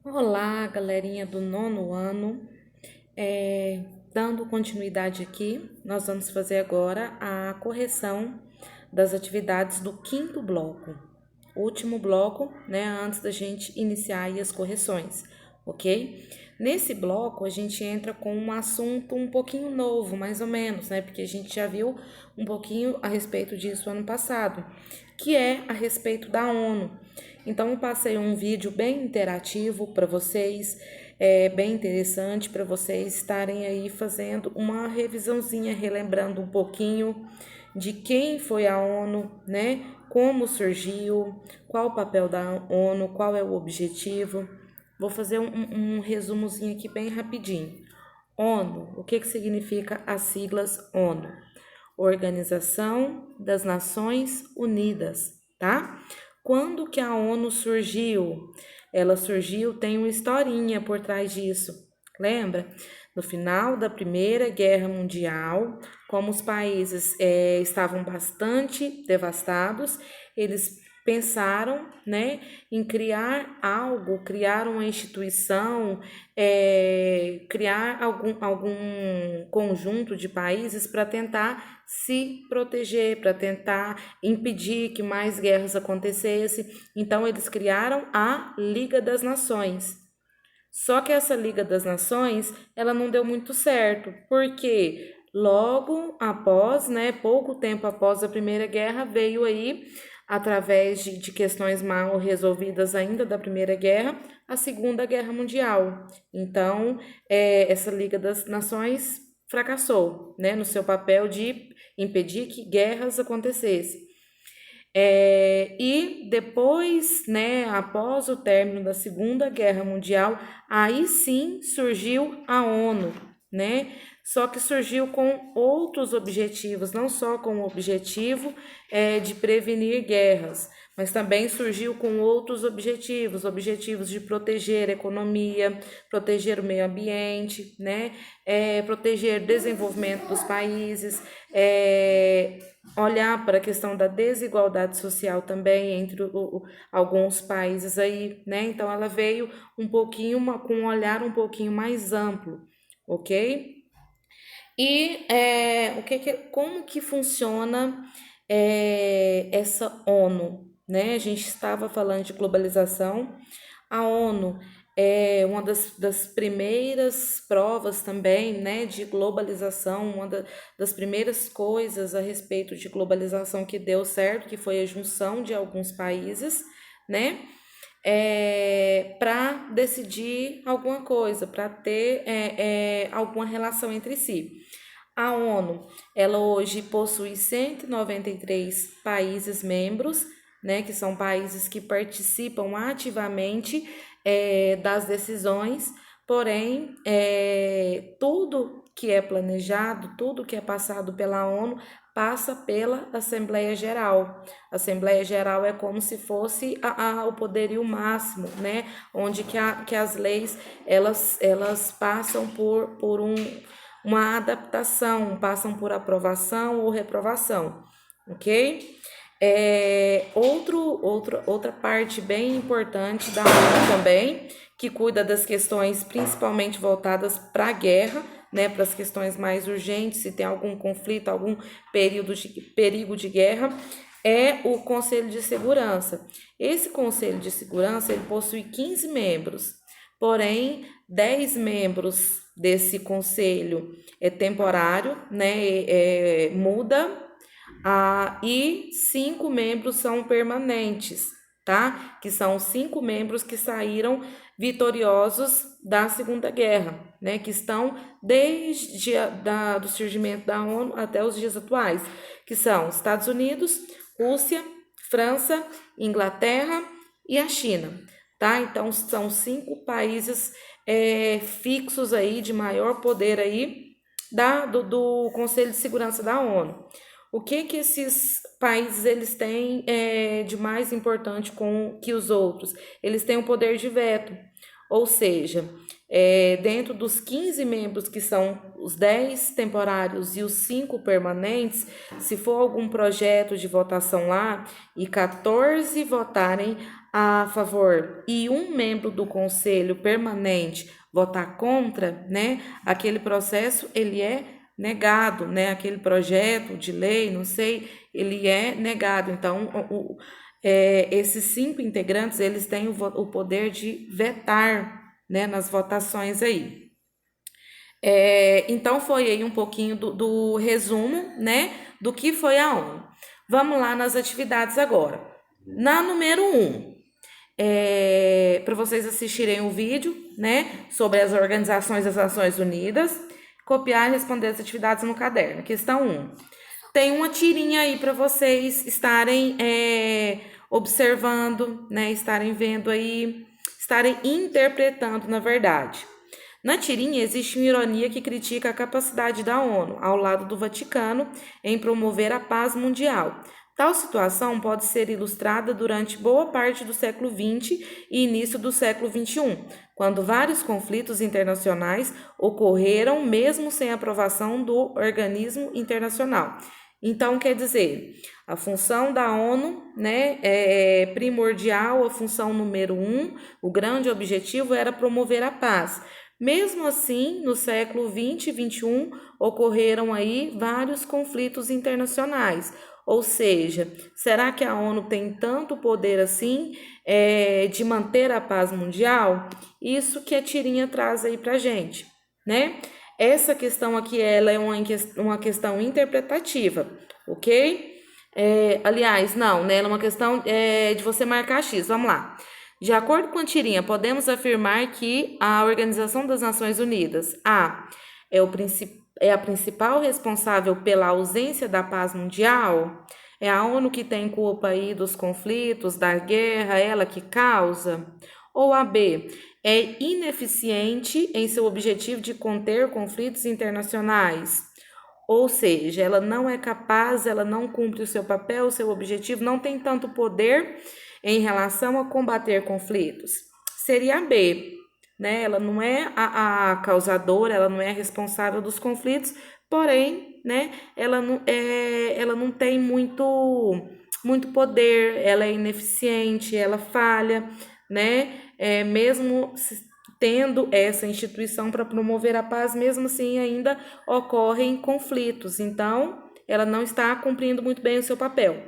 Olá, galerinha do nono ano. Dando continuidade aqui, nós vamos fazer agora a correção das atividades do quinto bloco. Último bloco, né, antes da gente iniciar aí as correções, ok? Nesse bloco, a gente entra com um assunto um pouquinho novo, mais ou menos, né? Porque a gente já viu um pouquinho a respeito disso ano passado, que é a respeito da ONU. Então, eu passei um vídeo bem interativo para vocês, bem interessante para vocês estarem aí fazendo uma revisãozinha, relembrando um pouquinho de quem foi a ONU, né? Como surgiu, qual o papel da ONU, qual é o objetivo. Vou fazer um resumozinho aqui bem rapidinho. ONU, o que significa as siglas ONU? Organização das Nações Unidas, tá? Quando que a ONU surgiu? Ela surgiu, tem uma historinha por trás disso. Lembra? No final da Primeira Guerra Mundial, como os países estavam bastante devastados, eles pensaram, né, em criar algo, criar uma instituição, criar algum conjunto de países para tentar se proteger, para tentar impedir que mais guerras acontecessem. Então eles criaram a Liga das Nações. Só que essa Liga das Nações, ela não deu muito certo, porque logo após, né, pouco tempo após a Primeira Guerra, veio aí, através de questões mal resolvidas ainda da Primeira Guerra, a Segunda Guerra Mundial. Então, essa Liga das Nações fracassou, né, no seu papel de impedir que guerras acontecessem. E depois, né, após o término da Segunda Guerra Mundial, aí sim surgiu a ONU, né? Só que surgiu com outros objetivos, não só com o objetivo de prevenir guerras, mas também surgiu com outros objetivos de proteger a economia, proteger o meio ambiente, né? Proteger o desenvolvimento dos países, olhar para a questão da desigualdade social também entre alguns países aí, né? Então ela veio um pouquinho com um olhar um pouquinho mais amplo, ok? E como que funciona essa ONU, né? A gente estava falando de globalização. A ONU é uma das primeiras provas também, né, de globalização, das primeiras coisas a respeito de globalização que deu certo, que foi a junção de alguns países, né, para decidir alguma coisa, para ter alguma relação entre si. A ONU, ela hoje possui 193 países membros, né, que são países que participam ativamente das decisões, porém, tudo que é planejado, tudo que é passado pela ONU, passa pela Assembleia Geral. A Assembleia Geral é como se fosse o poderio máximo, né, onde que as leis, elas passam por uma adaptação, passam por aprovação ou reprovação, ok? Outra parte bem importante da ONU também, que cuida das questões principalmente voltadas para a guerra, né, para as questões mais urgentes, se tem algum conflito, algum perigo de guerra, é o Conselho de Segurança. Esse Conselho de Segurança, ele possui 15 membros, porém, 10 membros desse conselho é temporário, né, muda, e 5 membros são permanentes, tá? Que são 5 membros que saíram vitoriosos da Segunda Guerra, né? Que estão desde do surgimento da ONU até os dias atuais, que são Estados Unidos, Rússia, França, Inglaterra e a China, tá? Então são 5 países fixos aí de maior poder aí do Conselho de Segurança da ONU. O que esses países eles têm de mais importante que os outros? Eles têm o poder de veto, ou seja, dentro dos 15 membros, que são os 10 temporários e os 5 permanentes, se for algum projeto de votação lá e 14 votarem a favor e um membro do conselho permanente votar contra, né, aquele processo ele é negado, né, aquele projeto de lei, não sei, ele é negado. Então, esses 5 integrantes, eles têm o poder de vetar, né, nas votações aí. Então, foi aí um pouquinho do resumo, né, do que foi a ONU. Vamos lá nas atividades agora. Na número 1, para vocês assistirem o vídeo, né, sobre as organizações das Nações Unidas, copiar e responder as atividades no caderno. Questão 1. Tem uma tirinha aí para vocês estarem observando, né, estarem vendo aí, estarem interpretando, na verdade. Na tirinha existe uma ironia que critica a capacidade da ONU, ao lado do Vaticano, em promover a paz mundial. Tal situação pode ser ilustrada durante boa parte do século XX e início do século XXI, quando vários conflitos internacionais ocorreram mesmo sem aprovação do organismo internacional. Então, quer dizer, a função da ONU, né, é primordial, a função número 1, o grande objetivo era promover a paz. Mesmo assim, no século 20 e 21, ocorreram aí vários conflitos internacionais. Ou seja, será que a ONU tem tanto poder assim de manter a paz mundial? Isso que a tirinha traz aí pra gente, né? Essa questão aqui, ela é uma questão interpretativa, ok? Aliás, não, né? Ela é uma questão de você marcar X. Vamos lá. De acordo com a tirinha, podemos afirmar que a Organização das Nações Unidas, é a principal responsável pela ausência da paz mundial? É a ONU que tem culpa aí dos conflitos, da guerra, ela que causa? Ou a B, é ineficiente em seu objetivo de conter conflitos internacionais? Ou seja, ela não é capaz, ela não cumpre o seu papel, o seu objetivo, não tem tanto poder em relação a combater conflitos. Seria a B, né? Ela não é a causadora, ela não é a responsável dos conflitos, porém, né, ela não tem muito poder, ela é ineficiente, ela falha, né? Mesmo tendo essa instituição para promover a paz, mesmo assim ainda ocorrem conflitos. Então, ela não está cumprindo muito bem o seu papel.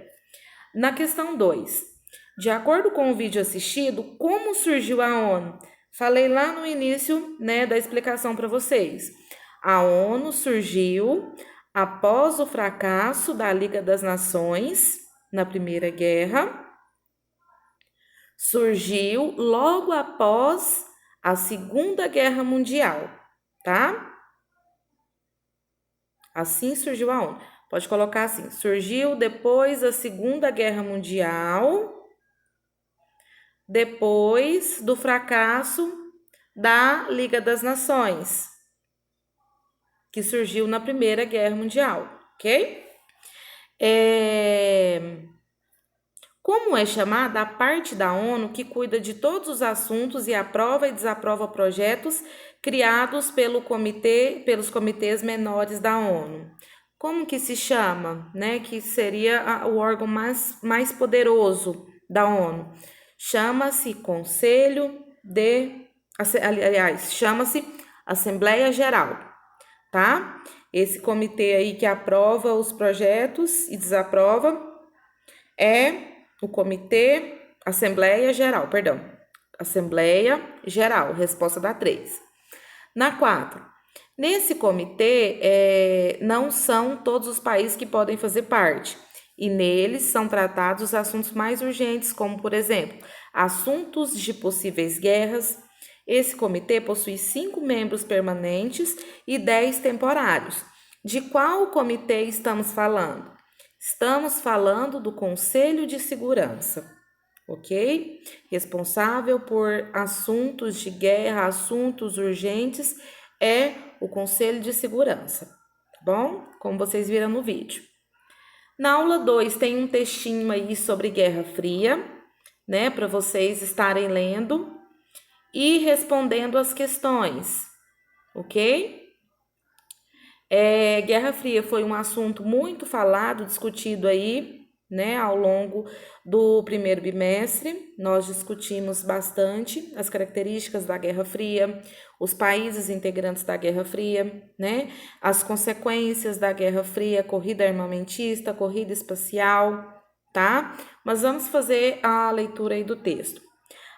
Na questão 2, de acordo com o vídeo assistido, como surgiu a ONU? Falei lá no início, né, da explicação para vocês. A ONU surgiu após o fracasso da Liga das Nações na Primeira Guerra. Surgiu logo após a Segunda Guerra Mundial, tá? Assim surgiu a ONU. Pode colocar assim: surgiu depois da Segunda Guerra Mundial, depois do fracasso da Liga das Nações, que surgiu na Primeira Guerra Mundial, ok? Como é chamada a parte da ONU que cuida de todos os assuntos e aprova e desaprova projetos criados pelos comitês menores da ONU? Como que se chama, né? Que seria o órgão mais poderoso da ONU? Chama-se chama-se Assembleia Geral, tá? Esse comitê aí que aprova os projetos e desaprova é o comitê Assembleia Geral, resposta da 3. Na 4, nesse comitê não são todos os países que podem fazer parte, e neles são tratados os assuntos mais urgentes, como, por exemplo, assuntos de possíveis guerras. Esse comitê possui 5 membros permanentes e 10 temporários. De qual comitê estamos falando? Estamos falando do Conselho de Segurança, ok? Responsável por assuntos de guerra, assuntos urgentes, é o Conselho de Segurança, tá bom? Como vocês viram no vídeo. Na aula 2 tem um textinho aí sobre Guerra Fria, né? Para vocês estarem lendo e respondendo as questões, ok? Guerra Fria foi um assunto muito falado, discutido aí né? Ao longo do primeiro bimestre, nós discutimos bastante as características da Guerra Fria, os países integrantes da Guerra Fria, né? As consequências da Guerra Fria, corrida armamentista, corrida espacial, tá? Mas vamos fazer a leitura aí do texto.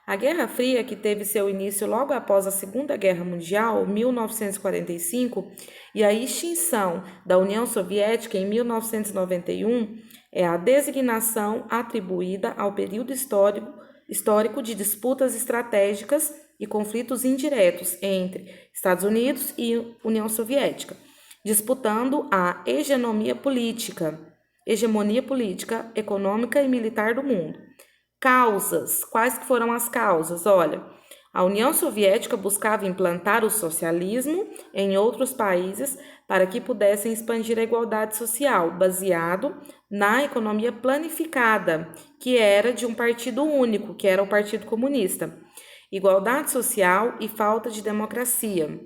A Guerra Fria, que teve seu início logo após a Segunda Guerra Mundial, 1945, e a extinção da União Soviética em 1991, é a designação atribuída ao período histórico de disputas estratégicas e conflitos indiretos entre Estados Unidos e União Soviética, disputando a hegemonia política, econômica e militar do mundo. Causas. Quais que foram as causas? Olha, a União Soviética buscava implantar o socialismo em outros países para que pudessem expandir a igualdade social, baseado na economia planificada, que era de um partido único, que era o Partido Comunista. Igualdade social e falta de democracia.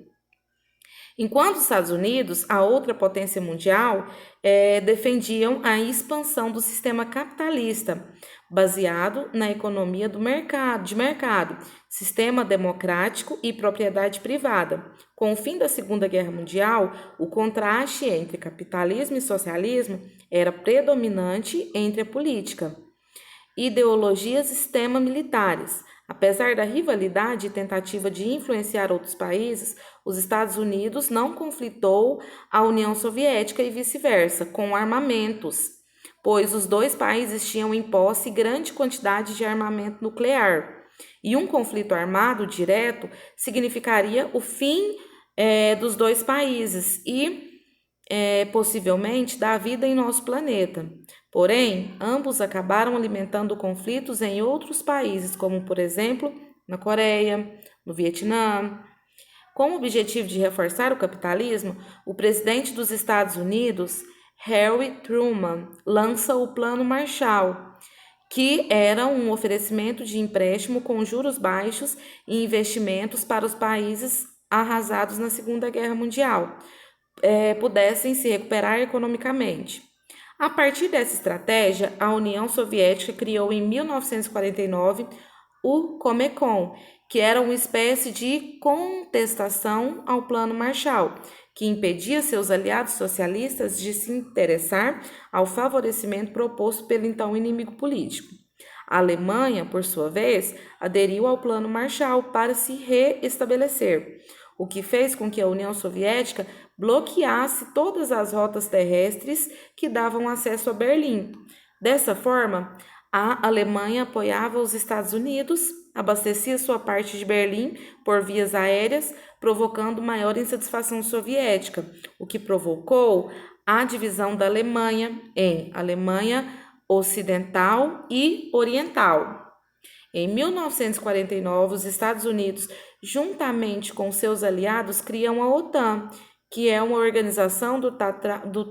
Enquanto os Estados Unidos, a outra potência mundial, defendiam a expansão do sistema capitalista, baseado na economia de mercado, sistema democrático e propriedade privada. Com o fim da Segunda Guerra Mundial, o contraste entre capitalismo e socialismo era predominante entre a política. Ideologias e sistema militares. Apesar da rivalidade e tentativa de influenciar outros países, os Estados Unidos não conflitou a União Soviética e vice-versa, com armamentos, pois os dois países tinham em posse grande quantidade de armamento nuclear. E um conflito armado direto significaria o fim dos dois países e possivelmente da vida em nosso planeta. Porém, ambos acabaram alimentando conflitos em outros países, como, por exemplo, na Coreia, no Vietnã. Com o objetivo de reforçar o capitalismo, o presidente dos Estados Unidos, Harry Truman, lança o Plano Marshall, que era um oferecimento de empréstimo com juros baixos e investimentos para os países arrasados na Segunda Guerra Mundial, pudessem se recuperar economicamente. A partir dessa estratégia, a União Soviética criou em 1949 o Comecon, que era uma espécie de contestação ao Plano Marshall, que impedia seus aliados socialistas de se interessar ao favorecimento proposto pelo então inimigo político. A Alemanha, por sua vez, aderiu ao Plano Marshall para se reestabelecer, o que fez com que a União Soviética bloqueasse todas as rotas terrestres que davam acesso a Berlim. Dessa forma, a Alemanha apoiava os Estados Unidos, abastecia sua parte de Berlim por vias aéreas, provocando maior insatisfação soviética, o que provocou a divisão da Alemanha em Alemanha Ocidental e Oriental. Em 1949, os Estados Unidos, juntamente com seus aliados, criam a OTAN, que é uma organização do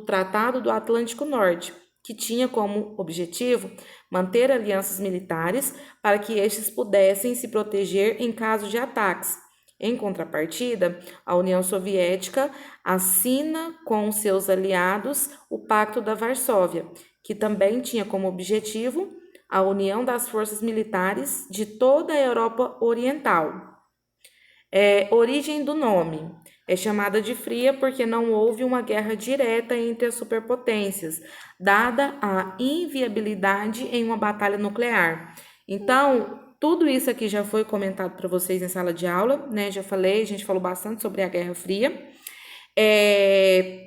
Tratado do Atlântico Norte, que tinha como objetivo manter alianças militares para que estes pudessem se proteger em caso de ataques. Em contrapartida, a União Soviética assina com seus aliados o Pacto da Varsóvia, que também tinha como objetivo a união das forças militares de toda a Europa Oriental. Origem do nome. É chamada de fria porque não houve uma guerra direta entre as superpotências, dada a inviabilidade em uma batalha nuclear. Então, tudo isso aqui já foi comentado para vocês em sala de aula, né? Já falei, a gente falou bastante sobre a Guerra Fria.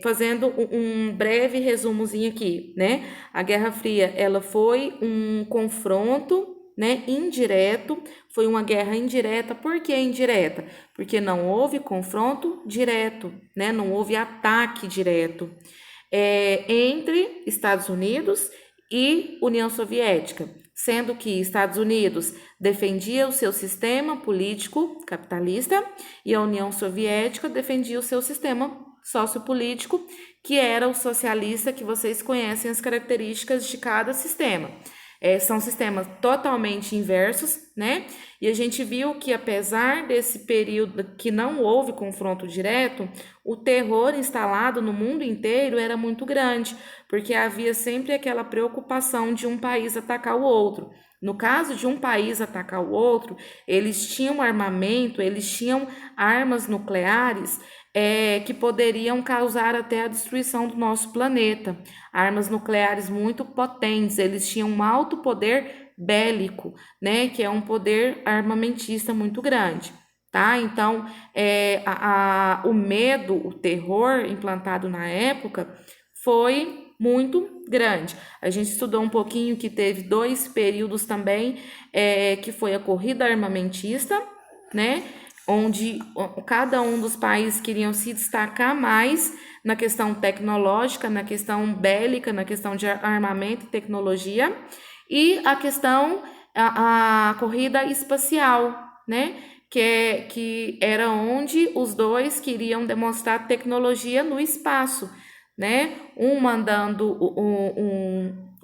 Fazendo um breve resumozinho aqui, né? A Guerra Fria, ela foi um confronto, né, indireto, foi uma guerra indireta. Por que indireta? Porque não houve confronto direto, né? Não houve ataque direto entre Estados Unidos e União Soviética, sendo que Estados Unidos defendia o seu sistema político capitalista e a União Soviética defendia o seu sistema sociopolítico, que era o socialista, que vocês conhecem as características de cada sistema. são sistemas totalmente inversos, né? E a gente viu que apesar desse período que não houve confronto direto, o terror instalado no mundo inteiro era muito grande, porque havia sempre aquela preocupação de um país atacar o outro. No caso de um país atacar o outro, eles tinham armamento, eles tinham armas nucleares que poderiam causar até a destruição do nosso planeta. Armas nucleares muito potentes, eles tinham um alto poder bélico, né, que é um poder armamentista muito grande, tá? Então, o medo, o terror implantado na época foi muito grande. A gente estudou um pouquinho que teve 2 períodos também, que foi a corrida armamentista, né? Onde cada um dos países queriam se destacar mais na questão tecnológica, na questão bélica, na questão de armamento e tecnologia, e a questão, a corrida espacial, né? Que era onde os dois queriam demonstrar tecnologia no espaço, né? Um mandando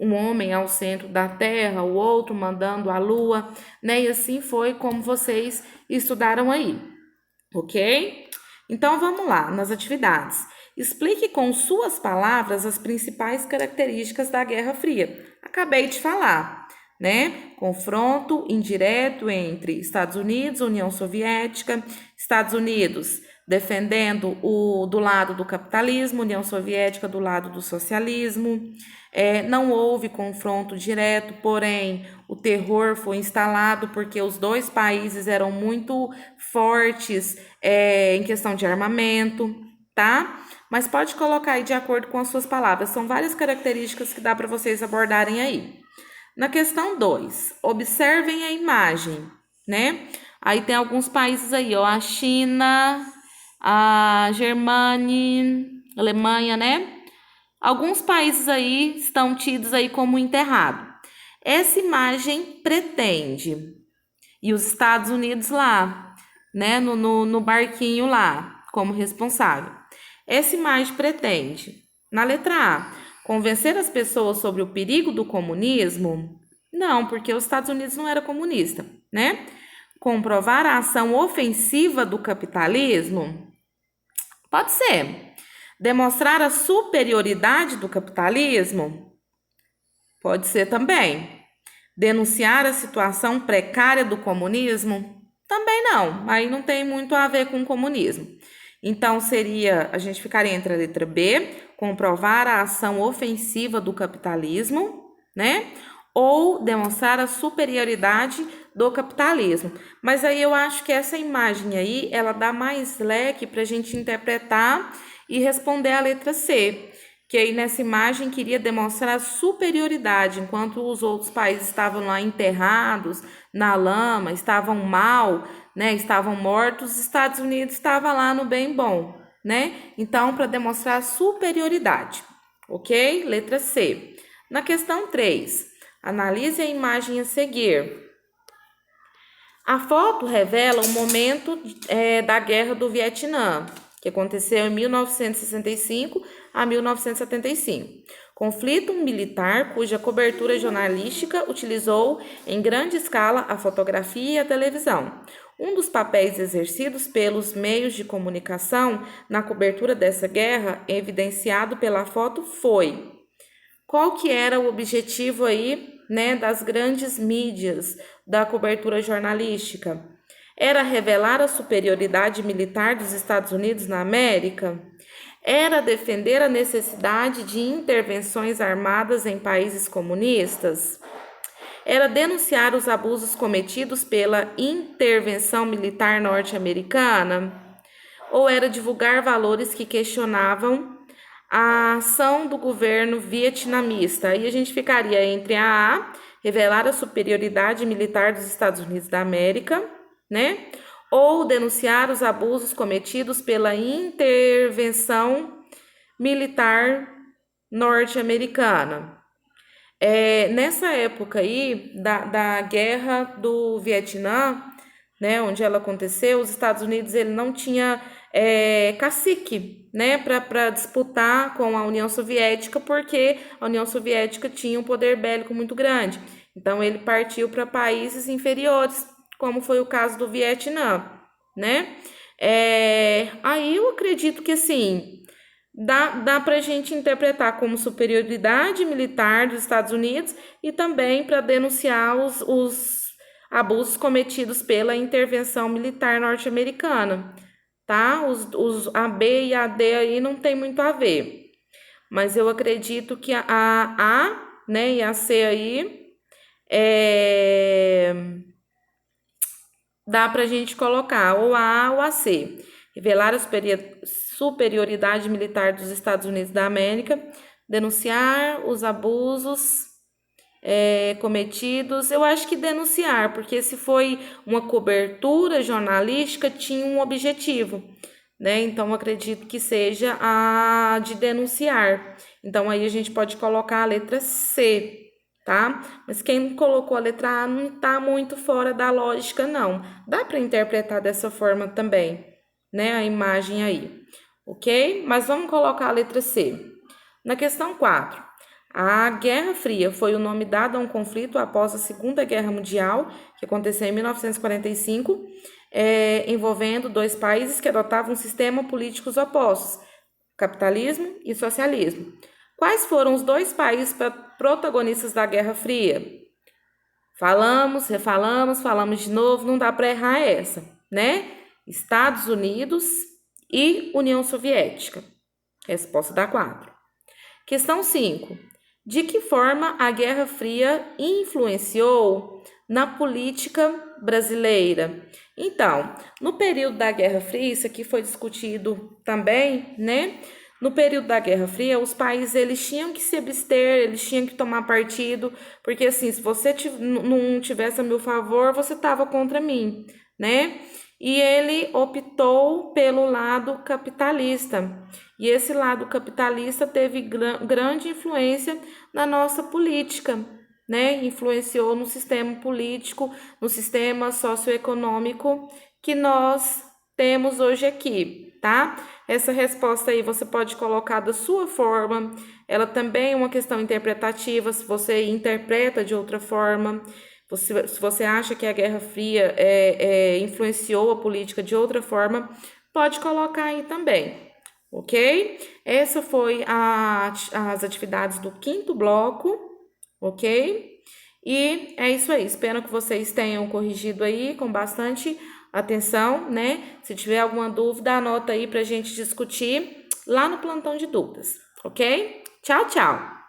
um homem ao centro da Terra, o outro mandando a Lua, né? E assim foi como vocês estudaram aí, ok? Então vamos lá, nas atividades. Explique com suas palavras as principais características da Guerra Fria. Acabei de falar, né? Confronto indireto entre Estados Unidos, União Soviética, Estados Unidos defendendo do lado do capitalismo, União Soviética do lado do socialismo. Não houve confronto direto, porém o terror foi instalado porque os dois países eram muito fortes em questão de armamento, tá? Mas pode colocar aí de acordo com as suas palavras. São várias características que dá para vocês abordarem aí. Na questão 2, observem a imagem, né? Aí tem alguns países aí, ó, a China, a Germânia, Alemanha, né? Alguns países aí estão tidos aí como enterrado. Essa imagem pretende, e os Estados Unidos lá, né, no barquinho lá, como responsável. Essa imagem pretende, na letra A, convencer as pessoas sobre o perigo do comunismo? Não, porque os Estados Unidos não era comunista, né? Comprovar a ação ofensiva do capitalismo? Pode ser. Demonstrar a superioridade do capitalismo? Pode ser também. Denunciar a situação precária do comunismo? Também não, aí não tem muito a ver com o comunismo. Então, a gente ficaria entre a letra B, comprovar a ação ofensiva do capitalismo, né? Ou demonstrar a superioridade do capitalismo. Mas aí eu acho que essa imagem aí, ela dá mais leque para a gente interpretar e responder a letra C, que aí nessa imagem queria demonstrar a superioridade, enquanto os outros países estavam lá enterrados na lama, estavam mal, né, estavam mortos, os Estados Unidos estava lá no bem bom, né? Então, para demonstrar a superioridade, ok? Letra C. Na questão 3, analise a imagem a seguir. A foto revela o momento da Guerra do Vietnã, que aconteceu em 1965 a 1975. Conflito militar cuja cobertura jornalística utilizou em grande escala a fotografia e a televisão. Um dos papéis exercidos pelos meios de comunicação na cobertura dessa guerra, evidenciado pela foto, foi: qual que era o objetivo aí, né, das grandes mídias da cobertura jornalística? Era revelar a superioridade militar dos Estados Unidos na América? Era defender a necessidade de intervenções armadas em países comunistas? Era denunciar os abusos cometidos pela intervenção militar norte-americana? Ou era divulgar valores que questionavam a ação do governo vietnamista? Aí a gente ficaria entre a A, revelar a superioridade militar dos Estados Unidos da América, né? Ou denunciar os abusos cometidos pela intervenção militar norte-americana. Nessa época aí da guerra do Vietnã, né, onde ela aconteceu, os Estados Unidos ele não tinha cacique, né, para disputar com a União Soviética, porque a União Soviética tinha um poder bélico muito grande. Então, ele partiu para países inferiores, como foi o caso do Vietnã, né? Aí eu acredito que, assim, dá para a gente interpretar como superioridade militar dos Estados Unidos e também para denunciar os abusos cometidos pela intervenção militar norte-americana, tá? A B e a D aí não tem muito a ver, mas eu acredito que a né, e a C aí dá para a gente colocar ou a ou a C. Revelar a superioridade militar dos Estados Unidos da América, denunciar os abusos cometidos. Eu acho que denunciar, porque se foi uma cobertura jornalística, tinha um objetivo, né? Então, eu acredito que seja a de denunciar. Então, aí a gente pode colocar a letra C, tá? Mas quem colocou a letra A não tá muito fora da lógica, não. Dá para interpretar dessa forma também, né? A imagem aí, ok? Mas vamos colocar a letra C. Na questão 4. A Guerra Fria foi o nome dado a um conflito após a Segunda Guerra Mundial, que aconteceu em 1945, envolvendo dois países que adotavam sistemas políticos opostos, capitalismo e socialismo. Quais foram os dois países protagonistas da Guerra Fria? Falamos, refalamos, falamos de novo, não dá para errar essa, né? Estados Unidos e União Soviética. Resposta da 4. Questão 5. De que forma a Guerra Fria influenciou na política brasileira? Então, no período da Guerra Fria, isso aqui foi discutido também, né? No período da Guerra Fria, os países eles tinham que se abster, eles tinham que tomar partido, porque assim, se você não tivesse a meu favor, você estava contra mim, né? E ele optou pelo lado capitalista. E esse lado capitalista teve grande influência na nossa política, né? Influenciou no sistema político, no sistema socioeconômico que nós temos hoje aqui, tá? Essa resposta aí você pode colocar da sua forma, ela também é uma questão interpretativa, se você interpreta de outra forma. Se você acha que a Guerra Fria influenciou a política de outra forma, pode colocar aí também, ok? Essa foi as atividades do quinto bloco, ok? E é isso aí, espero que vocês tenham corrigido aí com bastante atenção, né? Se tiver alguma dúvida, anota aí pra gente discutir lá no plantão de dúvidas, ok? Tchau, tchau!